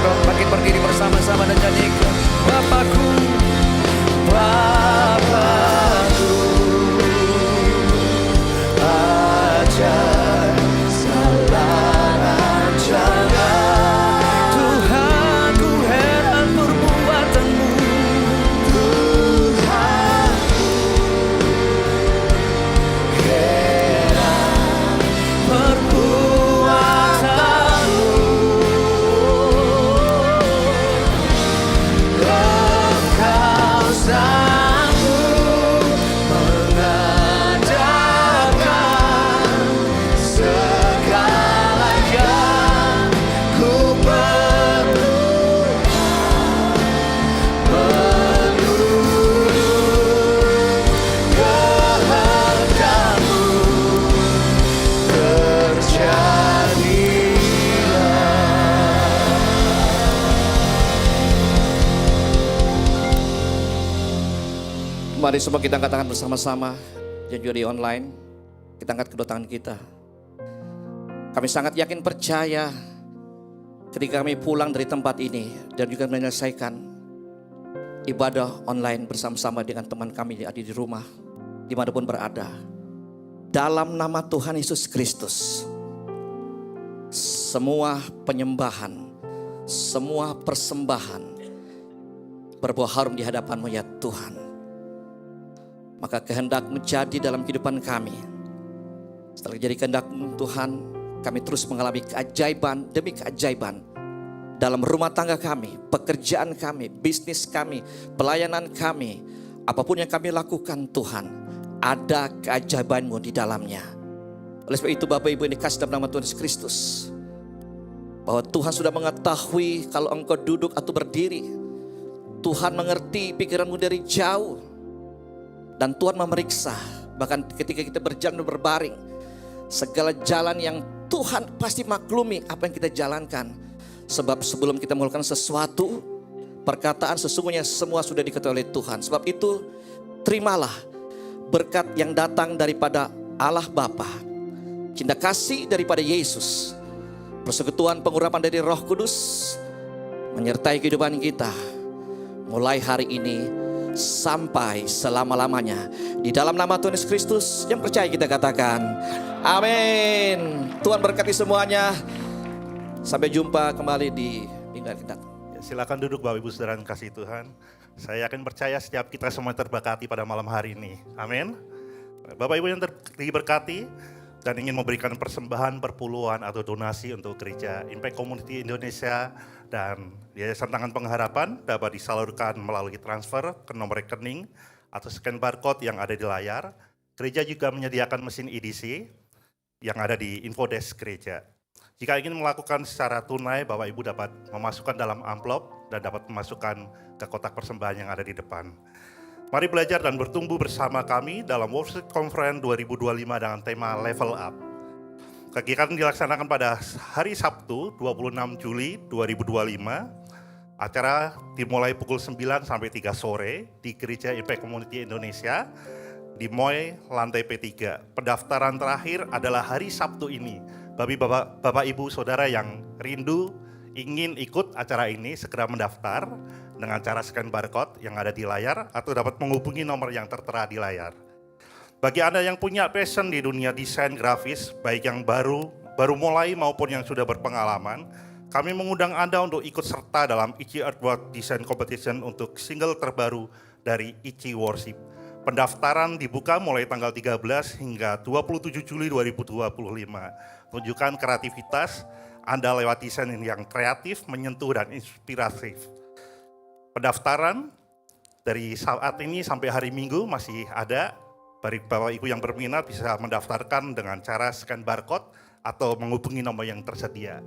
Bangkit berdiri bersama-sama dan nyanyikan. Bapakku, Bapakku, ajaib segala rancangan. Tuhan, ku heran perbuatanmu. Tuhan, heran perbuatanmu. Mari semua kita angkat tangan bersama-sama. Dan juga di online, kita angkat kedua tangan kita. Kami sangat yakin percaya ketika kami pulang dari tempat ini dan juga menyelesaikan ibadah online bersama-sama dengan teman kami yang ada di rumah, dimanapun berada. Dalam nama Tuhan Yesus Kristus, semua penyembahan, semua persembahan berbuah harum di hadapan-Mu ya Tuhan. Maka kehendak-Mu jadi dalam kehidupan kami. Setelah jadi kehendak-Mu Tuhan, kami terus mengalami keajaiban demi keajaiban. Dalam rumah tangga kami, pekerjaan kami, bisnis kami, pelayanan kami. Apapun yang kami lakukan Tuhan, ada keajaiban-Mu di dalamnya. Oleh sebab itu Bapak Ibu yang dikasih dalam nama Tuhan Yesus Kristus, bahwa Tuhan sudah mengetahui kalau engkau duduk atau berdiri. Tuhan mengerti pikiranmu dari jauh. Dan Tuhan memeriksa, bahkan ketika kita berjalan berbaring, segala jalan yang Tuhan Tuhan pasti maklumi apa yang kita jalankan. Sebab sebelum kita melakukan sesuatu, perkataan sesungguhnya semua sudah diketahui oleh Tuhan. Sebab itu terimalah berkat yang datang daripada Allah Bapa, cinta kasih daripada Yesus, persekutuan pengurapan dari Roh Kudus menyertai kehidupan kita mulai hari ini sampai selama-lamanya. Di dalam nama Tuhan Yesus Kristus yang percaya kita katakan amin. Tuhan berkati semuanya. Sampai jumpa kembali di minggu yang akan datang. Silakan duduk Bapak Ibu Saudara yang kasih Tuhan. Saya yakin percaya setiap kita semua terberkati pada malam hari ini. Amin. Bapak Ibu yang diberkati dan ingin memberikan persembahan, perpuluhan atau donasi untuk gereja Impact Community Indonesia dan Yayasan Tangan Pengharapan dapat disalurkan melalui transfer ke nomor rekening atau scan barcode yang ada di layar. Gereja juga menyediakan mesin EDC yang ada di infodesk gereja. Jika ingin melakukan secara tunai, Bapak Ibu dapat memasukkan dalam amplop dan dapat memasukkan ke kotak persembahan yang ada di depan. Mari belajar dan bertumbuh bersama kami dalam Worship Conference 2025 dengan tema Level Up. Kegiatan dilaksanakan pada hari Sabtu 26 Juli 2025. Acara dimulai pukul 9 sampai 3 sore di Gereja Impact Community Indonesia di Moy lantai P3. Pendaftaran terakhir adalah hari Sabtu ini. Bagi Bapak Ibu Saudara yang rindu ingin ikut acara ini, segera mendaftar dengan cara scan barcode yang ada di layar atau dapat menghubungi nomor yang tertera di layar. Bagi Anda yang punya passion di dunia desain grafis, baik yang baru mulai maupun yang sudah berpengalaman, kami mengundang Anda untuk ikut serta dalam ICI Artwork Design Competition untuk single terbaru dari ICI Worship. Pendaftaran dibuka mulai tanggal 13 hingga 27 Juli 2025. Tunjukkan kreativitas Anda lewat desain yang kreatif, menyentuh, dan inspiratif. Pendaftaran dari saat ini sampai hari Minggu masih ada. Bagi Bapak Ibu yang berminat bisa mendaftarkan dengan cara scan barcode atau menghubungi nomor yang tersedia.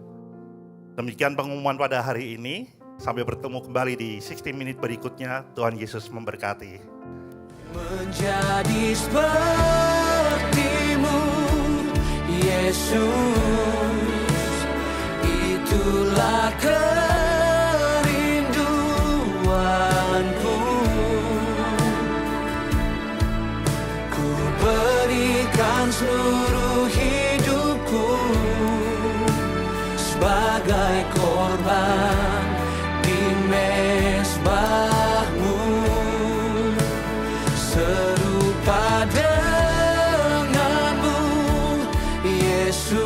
Demikian pengumuman pada hari ini. Sampai bertemu kembali di 60 Minute berikutnya. Tuhan Yesus memberkati. Menjadi sepertimu, Yesus, itulah kerinduanku. Ku berikan seluruh hidupku sebagai korban di mezbahmu. Serupa denganmu, Yesus,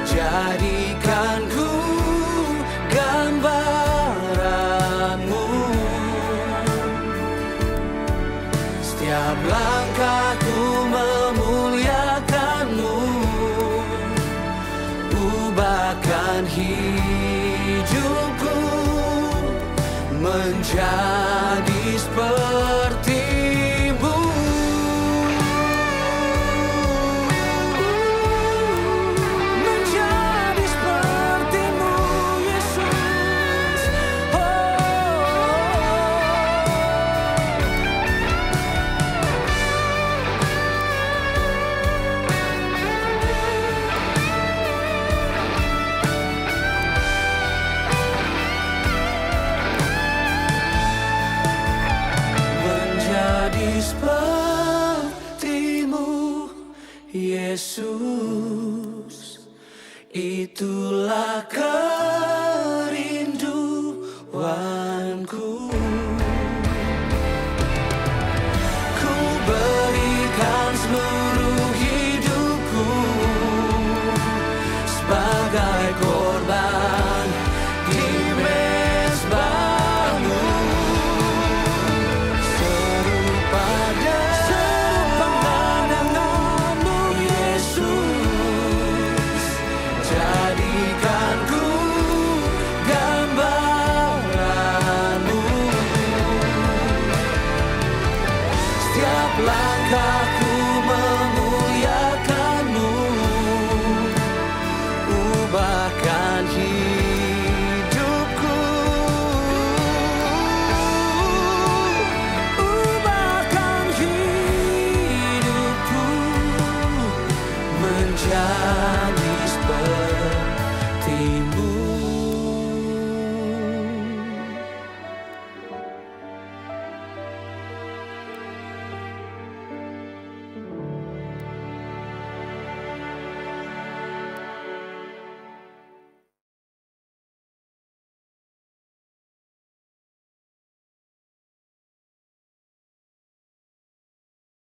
jadikan ku gambaranmu. Setiap langkahku memuliakanmu, ubahkan hidupku menjadi seperti-Mu. Menjadi seperti-Mu, Yesus. Menjadi seperti-Mu, Yesus, itulah kerinduan.